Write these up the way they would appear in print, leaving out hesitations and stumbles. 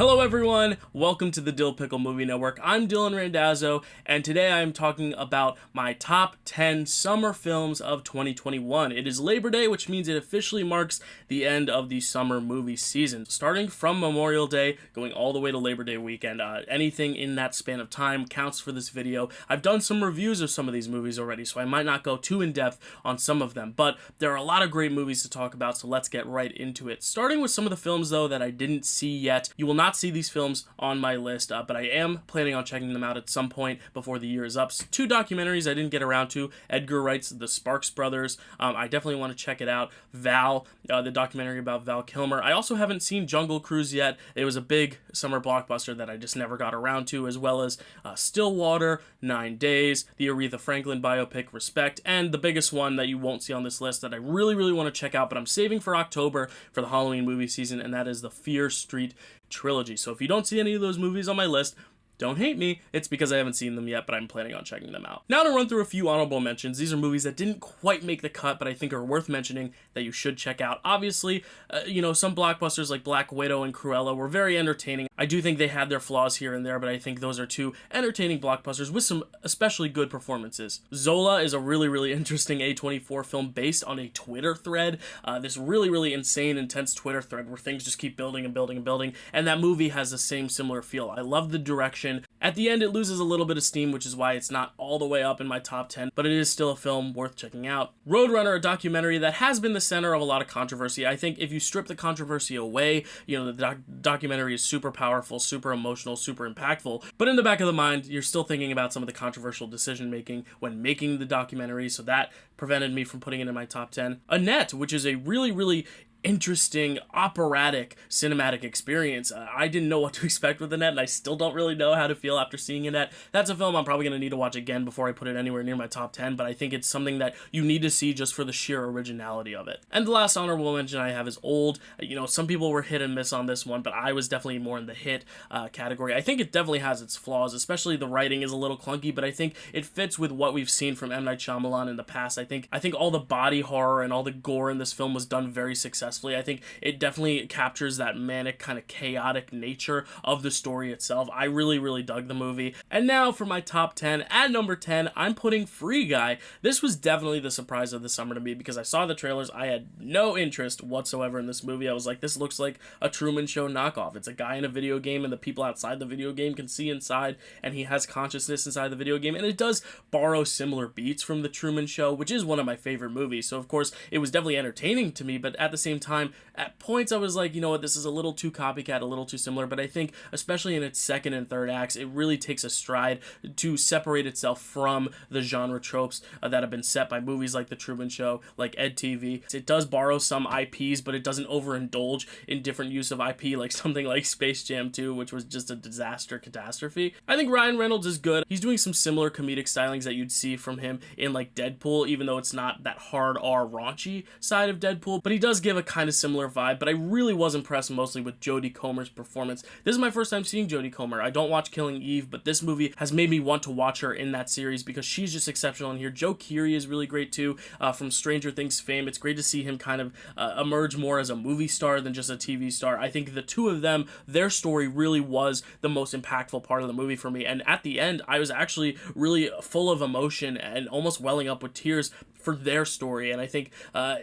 Hello everyone, welcome to the Dill Pickle Movie Network. I'm Dylan Randazzo, and today I'm talking about my top 10 summer films of 2021. It is Labor Day, which means it officially marks the end of the summer movie season. Starting from Memorial Day, going all the way to Labor Day weekend, anything in that span of time counts for this video. I've done some reviews of some of these movies already, so I might not go too in-depth on some of them, but there are a lot of great movies to talk about, so let's get right into it. Starting with some of the films, though, that I didn't see yet. You will not see these films on my list, but I am planning on checking them out at some point before the year is up. Two documentaries I didn't get around to. Edgar Wright's The Sparks Brothers. I definitely want to check it out. Val, the documentary about Val Kilmer. I also haven't seen Jungle Cruise yet. It was a big summer blockbuster that I just never got around to, as well as Stillwater, 9 Days, the Aretha Franklin biopic Respect, and the biggest one that you won't see on this list that I really want to check out, but I'm saving for October for the Halloween movie season, and that is the Fear Street trilogy. So if you don't see any of those movies on my list, don't hate me, it's because I haven't seen them yet, but I'm planning on checking them out. Now to run through a few honorable mentions. These are movies that didn't quite make the cut, but I think are worth mentioning that you should check out. Obviously, some blockbusters like Black Widow and Cruella were very entertaining. I do think they had their flaws here and there, but I think those are two entertaining blockbusters with some especially good performances. Zola is a really interesting A24 film based on a Twitter thread. This really insane, intense Twitter thread where things just keep building and building, and that movie has the same similar feel. I love the direction. At the end, it loses a little bit of steam, which is why it's not all the way up in my top 10, but it is still a film worth checking out. Roadrunner, a documentary that has been the center of a lot of controversy. I think if you strip the controversy away, the documentary is super powerful, super emotional, super impactful, but in the back of the mind, you're still thinking about some of the controversial decision-making when making the documentary, so that prevented me from putting it in my top 10. Annette, which is a really interesting, operatic, cinematic experience. I didn't know what to expect with Annette, and I still don't really know how to feel after seeing Annette. That's a film I'm probably going to need to watch again before I put it anywhere near my top 10, but I think it's something that you need to see just for the sheer originality of it. And the last honorable mention I have is Old. Some people were hit and miss on this one, but I was definitely more in the hit category. I think it definitely has its flaws, especially the writing is a little clunky, but I think it fits with what we've seen from M. Night Shyamalan in the past. I think all the body horror and all the gore in this film was done very successfully. I think it definitely captures that manic, kind of chaotic nature of the story itself. I really dug the movie. And now for my top 10. At number 10, I'm putting Free Guy. This was definitely the surprise of the summer to me because I saw the trailers. I had no interest whatsoever in this movie. I was like, this looks like a Truman Show knockoff. It's a guy in a video game and the people outside the video game can see inside, and he has consciousness inside the video game, and it does borrow similar beats from the Truman Show, which is one of my favorite movies. So of course, it was definitely entertaining to me, but at the same time, at points I was like, you know what, this is a little too copycat, a little too similar, but I think especially in its second and third acts, it really takes a stride to separate itself from the genre tropes that have been set by movies like The Truman Show, like EdTV. It does borrow some IPs, but it doesn't overindulge in different use of IP, like something like Space Jam 2, which was just a disaster catastrophe. I think Ryan Reynolds is good. He's doing some similar comedic stylings that you'd see from him in like Deadpool, even though it's not that hard R raunchy side of Deadpool, but he does give a kind of similar vibe. But I really was impressed mostly with Jodie Comer's performance. This is my first time seeing Jodie Comer. I don't watch Killing Eve, but this movie has made me want to watch her in that series because she's just exceptional in here. Joe Keery is really great too, from Stranger Things fame. It's great to see him kind of emerge more as a movie star than just a TV star. I think the two of them, their story really was the most impactful part of the movie for me, and at the end I was actually really full of emotion and almost welling up with tears for their story. And I think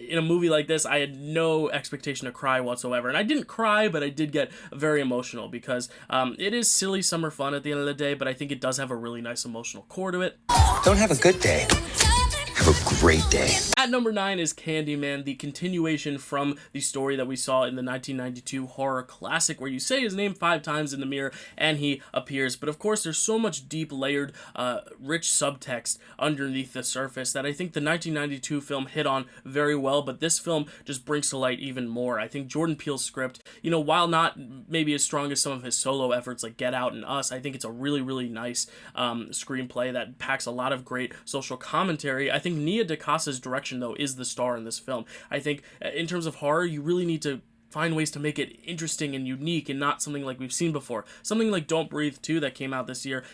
in a movie like this, I had no expectation to cry whatsoever, and I didn't cry, but I did get very emotional because it is silly summer fun at the end of the day, but I think it does have a really nice emotional core to it. Don't have a good day. Have a great day. At number 9 is Candyman, the continuation from the story that we saw in the 1992 horror classic where you say his name 5 times in the mirror and he appears. But of course, there's so much deep, layered, rich subtext underneath the surface that I think the 1992 film hit on very well, but this film just brings to light even more. I think Jordan Peele's script, while not maybe as strong as some of his solo efforts like Get Out and Us, I think it's a really nice screenplay that packs a lot of great social commentary. I think Nia DaCosta's direction, though, is the star in this film. I think in terms of horror, you really need to find ways to make it interesting and unique and not something like we've seen before. Something like Don't Breathe 2 that came out this year,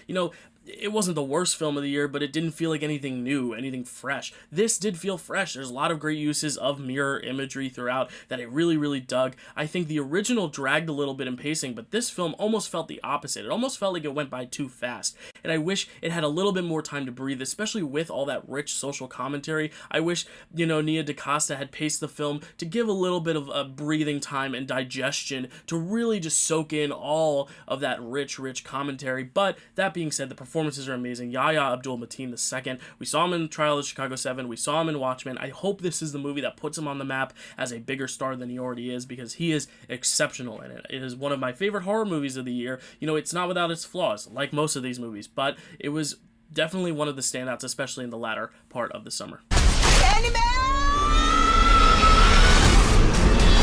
it wasn't the worst film of the year, but it didn't feel like anything new, anything fresh. This did feel fresh. There's a lot of great uses of mirror imagery throughout that I really, really dug. I think the original dragged a little bit in pacing, but this film almost felt the opposite. It almost felt like it went by too fast, and I wish it had a little bit more time to breathe, especially with all that rich social commentary. I wish, Nia DaCosta had paced the film to give a little bit of a breathing time and digestion to really just soak in all of that rich commentary. But that being said, the performances are amazing. Yahya Abdul-Mateen II, we saw him in Trial of Chicago 7, we saw him in Watchmen. I hope this is the movie that puts him on the map as a bigger star than he already is, because he is exceptional in it. It is one of my favorite horror movies of the year. It's not without its flaws, like most of these movies, but it was definitely one of the standouts, especially in the latter part of the summer.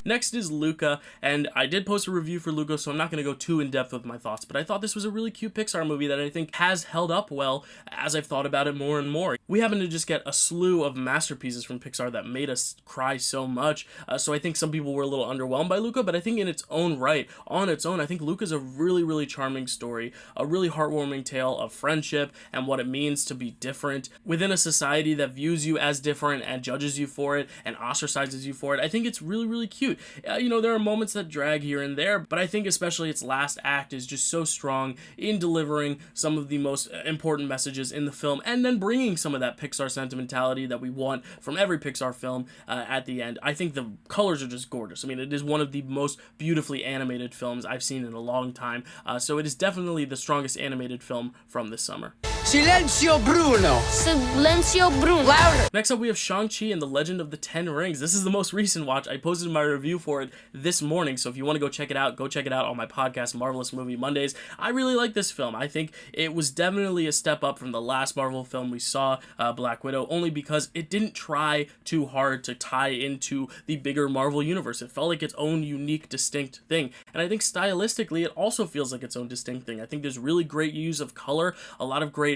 Next is Luca, and I did post a review for Luca, so I'm not going to go too in-depth with my thoughts, but I thought this was a really cute Pixar movie that I think has held up well as I've thought about it more and more. We happen to just get a slew of masterpieces from Pixar that made us cry so much, so I think some people were a little underwhelmed by Luca, but I think in its own right, on its own, I think Luca's a really, really charming story, a really heartwarming tale of friendship and what it means to be different within a society that views you as different and judges you for it and ostracizes you for it. I think it's really, really cute. There are moments that drag here and there, but I think especially its last act is just so strong in delivering some of the most important messages in the film, and then bringing some of that Pixar sentimentality that we want from every Pixar film at the end. I think the colors are just gorgeous. I mean, it is one of the most beautifully animated films I've seen in a long time, so it is definitely the strongest animated film from this summer. Silenzio Bruno. Silenzio Bruno. Louder. Next up, we have Shang-Chi and the Legend of the Ten Rings. This is the most recent watch. I posted my review for it this morning, so if you want to go check it out on my podcast, Marvelous Movie Mondays. I really like this film. I think it was definitely a step up from the last Marvel film we saw, Black Widow, only because it didn't try too hard to tie into the bigger Marvel universe. It felt like its own unique, distinct thing, and I think stylistically, it also feels like its own distinct thing. I think there's really great use of color, a lot of great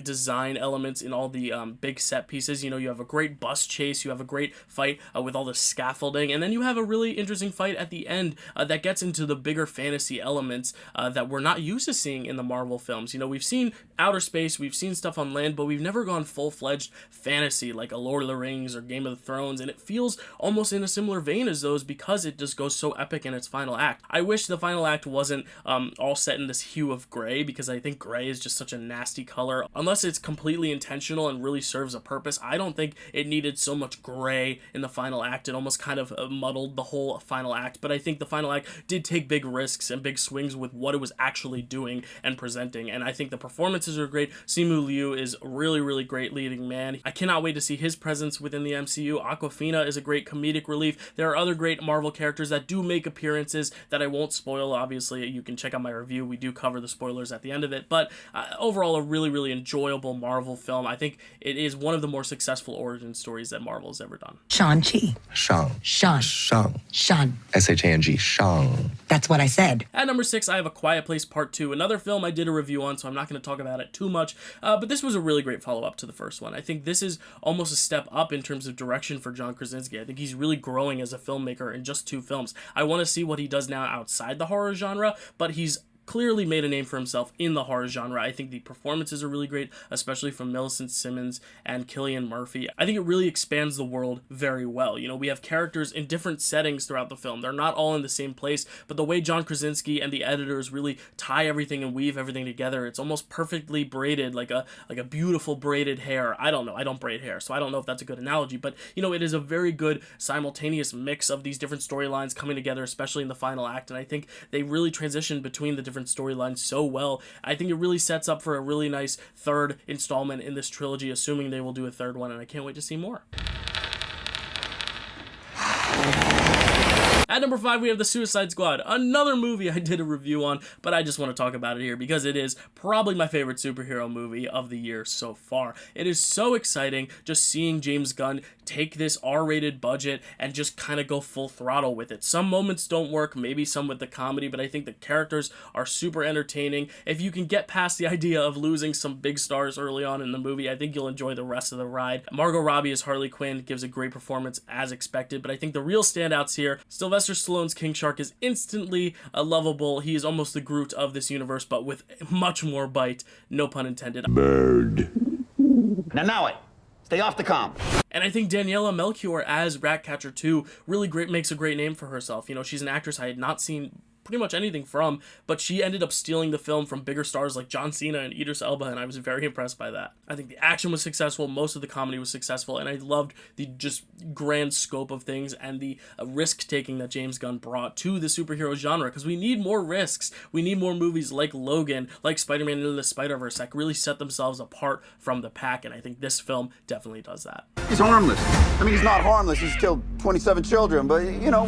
design elements in all the big set pieces. You have a great bus chase, you have a great fight with all the scaffolding, and then you have a really interesting fight at the end that gets into the bigger fantasy elements that we're not used to seeing in the Marvel films. We've seen outer space, we've seen stuff on land, but we've never gone full-fledged fantasy like a Lord of the Rings or Game of the Thrones, and it feels almost in a similar vein as those because it just goes so epic in its final act. I wish the final act wasn't all set in this hue of gray, because I think gray is just such a nasty color. Unless it's completely intentional and really serves a purpose, I don't think it needed so much gray in the final act. It almost kind of muddled the whole final act, but I think the final act did take big risks and big swings with what it was actually doing and presenting, and I think the performances are great. Simu Liu is really, really great leading man. I cannot wait to see his presence within the MCU. Awkwafina is a great comedic relief. There are other great Marvel characters that do make appearances that I won't spoil. Obviously, you can check out my review. We do cover the spoilers at the end of it, but overall, a really, really enjoyable Marvel film. I think it is one of the more successful origin stories that Marvel has ever done. Shang-Chi. Shang. Shang. S-H-A-N-G. Shang. That's what I said. At number 6, I have A Quiet Place Part 2, another film I did a review on, so I'm not going to talk about it too much, but this was a really great follow-up to the first one. I think this is almost a step up in terms of direction for John Krasinski. I think he's really growing as a filmmaker in just 2 films. I want to see what he does now outside the horror genre, but he's clearly made a name for himself in the horror genre. I think the performances are really great, especially from Millicent Simmons and Cillian Murphy. I think it really expands the world very well. We have characters in different settings throughout the film. They're not all in the same place, but the way John Krasinski and the editors really tie everything and weave everything together, it's almost perfectly braided, like a beautiful braided hair. I don't know. I don't braid hair, so I don't know if that's a good analogy, but it is a very good simultaneous mix of these different storylines coming together, especially in the final act, and I think they really transition between the different storylines so well. I think it really sets up for a really nice third installment in this trilogy, assuming they will do a third one, and I can't wait to see more. At number 5, we have The Suicide Squad, another movie I did a review on, but I just want to talk about it here because it is probably my favorite superhero movie of the year so far. It is so exciting just seeing James Gunn take this R-rated budget and just kind of go full throttle with it. Some moments don't work, maybe some with the comedy, but I think the characters are super entertaining. If you can get past the idea of losing some big stars early on in the movie, I think you'll enjoy the rest of the ride. Margot Robbie as Harley Quinn gives a great performance as expected, but I think the real standouts here, Sylvester Stallone's King Shark is instantly lovable. He is almost the Groot of this universe, but with much more bite, no pun intended. Bird. Now it. Stay off the comp. And I think Daniela Melchior as Ratcatcher 2 really makes a great name for herself. You know, she's an actress I had not seen pretty much anything from, but she ended up stealing the film from bigger stars like John Cena and Idris Elba, and I was very impressed by that. I think the action was successful, most of the comedy was successful, and I loved the just grand scope of things and the risk-taking that James Gunn brought to the superhero genre, because we need more risks. We need more movies like Logan, like Spider-Man Into the Spider-Verse that really set themselves apart from the pack, and I think this film definitely does that. He's harmless. I mean, he's not harmless. He's killed 27 children, but, you know.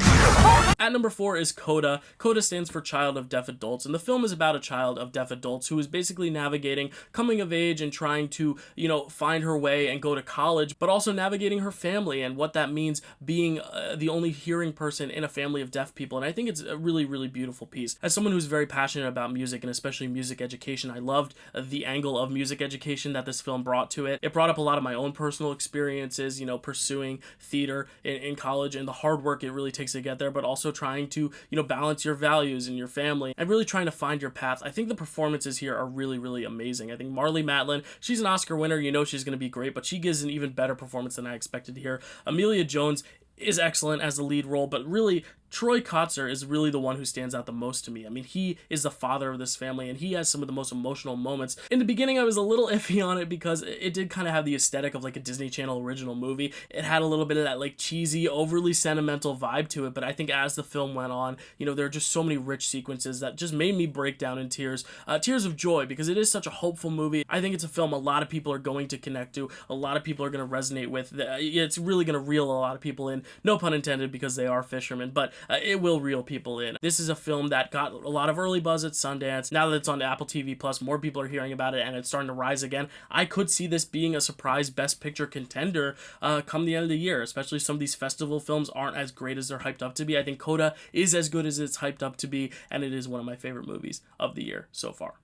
At number 4 is CODA. CODA stands for Child of Deaf Adults, and the film is about a child of deaf adults who is basically navigating coming of age and trying to, you know, find her way and go to college, but also navigating her family and what that means being the only hearing person in a family of deaf people. And I think it's a really, really beautiful piece. As someone who's very passionate about music and especially music education, I loved the angle of music education that this film brought to it. It brought up a lot of my own personal experiences, you know, pursuing theater in college and the hard work it really takes to get there, but also trying to, you know, balance your values and your family and really trying to find your path. I think the performances here are really, really amazing. I think Marlee Matlin, she's an Oscar winner, you know she's going to be great, but she gives an even better performance than I expected here. Amelia Jones is excellent as the lead role, but really Troy Kotsur is really the one who stands out the most to me. I mean, he is the father of this family, and he has some of the most emotional moments. In the beginning, I was a little iffy on it because it did kind of have the aesthetic of like a Disney Channel original movie. It had a little bit of that like cheesy, overly sentimental vibe to it, but I think as the film went on, you know, there are just so many rich sequences that just made me break down in tears. Tears of joy, because it is such a hopeful movie. I think it's a film a lot of people are going to connect to, a lot of people are going to resonate with. It's really going to reel a lot of people in, no pun intended, because they are fishermen, but it will reel people in. This is a film that got a lot of early buzz at Sundance. Now that it's on Apple TV Plus, more people are hearing about it and it's starting to rise again. I could see this being a surprise Best Picture contender come the end of the year, especially some of these festival films aren't as great as they're hyped up to be. I think CODA is as good as it's hyped up to be, and it is one of my favorite movies of the year so far.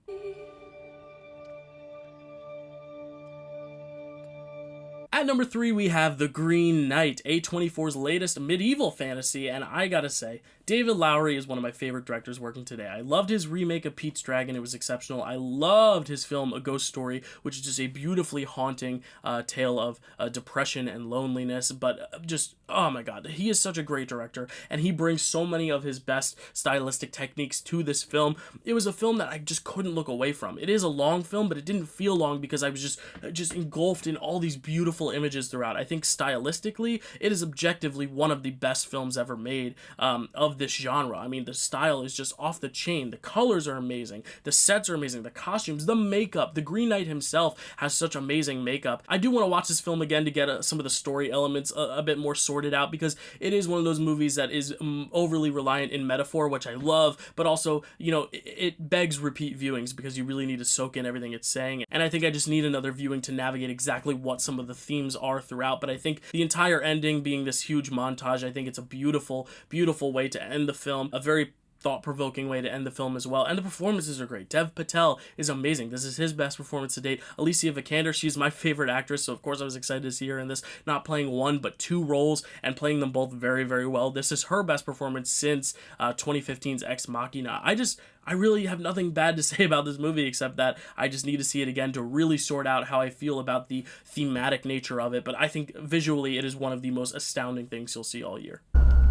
At number 3, we have The Green Knight, A24's latest medieval fantasy, and I gotta say, David Lowery is one of my favorite directors working today. I loved his remake of Pete's Dragon, it was exceptional. I loved his film A Ghost Story, which is just a beautifully haunting tale of depression and loneliness, but just, oh my god, he is such a great director, and he brings so many of his best stylistic techniques to this film. It was a film that I just couldn't look away from. It is a long film, but it didn't feel long because I was just engulfed in all these beautiful images throughout. I think stylistically, it is objectively one of the best films ever made of this genre. I mean, the style is just off the chain. The colors are amazing. The sets are amazing. The costumes, the makeup. The Green Knight himself has such amazing makeup. I do want to watch this film again to get some of the story elements a bit more sorted out, because it is one of those movies that is overly reliant in metaphor, which I love, but also, you know, it begs repeat viewings because you really need to soak in everything it's saying. And I think I just need another viewing to navigate exactly what some of the themes are throughout. But I think the entire ending being this huge montage, I think it's a beautiful, beautiful way to end the film. A very thought-provoking way to end the film as well, and the performances are great. Dev Patel is amazing. This is his best performance to date. Alicia Vikander, she's my favorite actress, so of course I was excited to see her in this, not playing one but two roles and playing them both very, very well. This is her best performance since 2015's Ex Machina. I really have nothing bad to say about this movie except that I just need to see it again to really sort out how I feel about the thematic nature of it, but I think visually it is one of the most astounding things you'll see all year.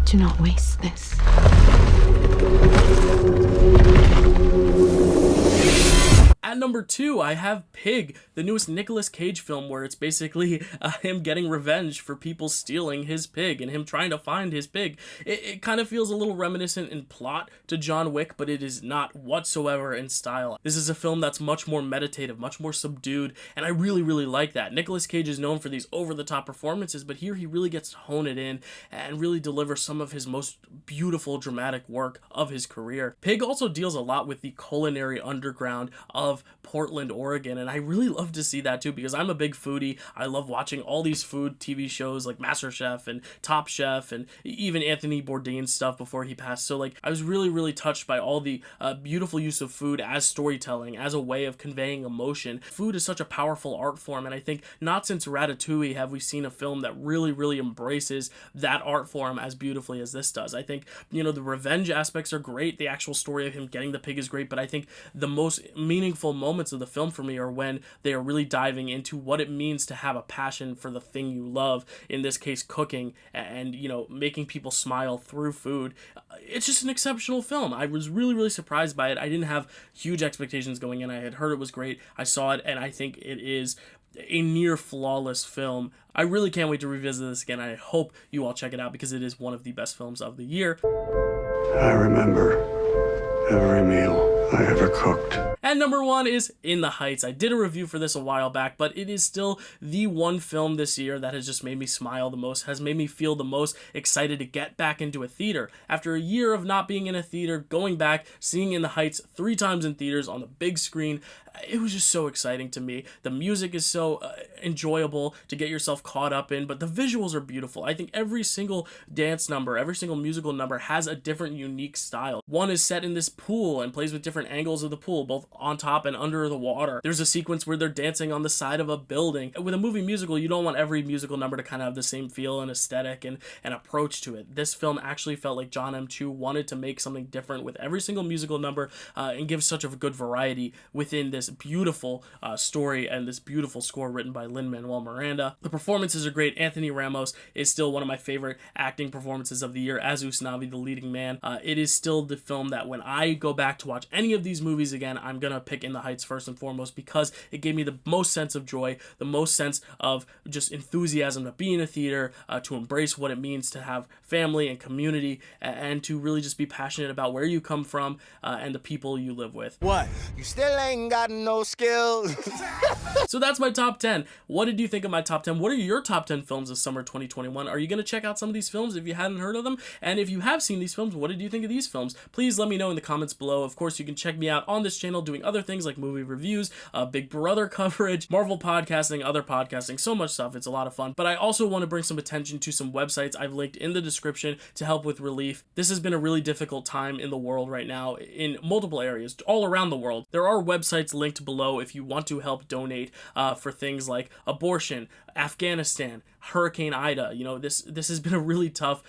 Do not waste this. At number 2, I have Pig, the newest Nicolas Cage film where it's basically him getting revenge for people stealing his pig and him trying to find his pig. It kind of feels a little reminiscent in plot to John Wick, but it is not whatsoever in style. This is a film that's much more meditative, much more subdued, and I really, really like that. Nicolas Cage is known for these over-the-top performances, but here he really gets to hone it in and really deliver some of his most beautiful, dramatic work of his career. Pig also deals a lot with the culinary underground of of Portland, Oregon, and I really love to see that too because I'm a big foodie. I love watching all these food TV shows like MasterChef and Top Chef and even Anthony Bourdain's stuff before he passed. So like I was really touched by all the beautiful use of food as storytelling, as a way of conveying emotion. Food is such a powerful art form, and I think not since Ratatouille have we seen a film that really embraces that art form as beautifully as this does. I think, you know, the revenge aspects are great. The actual story of him getting the pig is great, but I think the most meaningful moments of the film for me are when they are really diving into what it means to have a passion for the thing you love, in this case cooking, and you know, making people smile through food. It's just an exceptional film. I was really surprised by it. I didn't have huge expectations going in. I had heard it was great. I saw it and I think it is a near flawless film. I really can't wait to revisit this again. I hope you all check it out because it is one of the best films of the year. I remember every meal I ever cooked. And number 1 is In the Heights. I did a review for this a while back, but it is still the one film this year that has just made me smile the most, has made me feel the most excited to get back into a theater. After a year of not being in a theater, going back, seeing In the Heights 3 times in theaters on the big screen, it was just so exciting to me. The music is so enjoyable to get yourself caught up in, but the visuals are beautiful. I think every single dance number, every single musical number has a different unique style. One is set in this pool and plays with different angles of the pool, both on top and under the water. There's a sequence where they're dancing on the side of a building. With a movie musical, you don't want every musical number to kind of have the same feel and aesthetic and approach to it. This film actually felt like John M. Chu wanted to make something different with every single musical number and give such a good variety within this beautiful story and this beautiful score written by Lin-Manuel Miranda. The performances are great. Anthony Ramos is still one of my favorite acting performances of the year as Usnavi, the leading man. It is still the film that when I go back to watch any of these movies again, I'm gonna pick In the Heights first and foremost because it gave me the most sense of joy, the most sense of just enthusiasm to be in a theater, to embrace what it means to have family and community, and to really just be passionate about where you come from and the people you live with. What? You still ain't got no skills. So that's my top 10. What did you think of my top 10? What are your top 10 films of summer 2021? Are you going to check out some of these films if you hadn't heard of them? And if you have seen these films, what did you think of these films? Please let me know in the comments below. Of course, you can check me out on this channel doing other things like movie reviews, Big Brother coverage, Marvel podcasting, other podcasting, so much stuff. It's a lot of fun. But I also want to bring some attention to some websites I've linked in the description to help with relief. This has been a really difficult time in the world right now in multiple areas, all around the world. There are websites linked below if you want to help donate for things like abortion, Afghanistan, Hurricane Ida. You know, this has been a really tough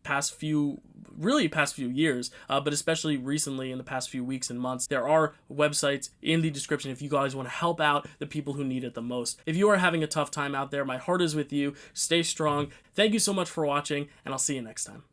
past few years, but especially recently in the past few weeks and months. There are websites in the description if you guys want to help out the people who need it the most. If you are having a tough time out there, my heart is with you. Stay strong. Thank you so much for watching, and I'll see you next time.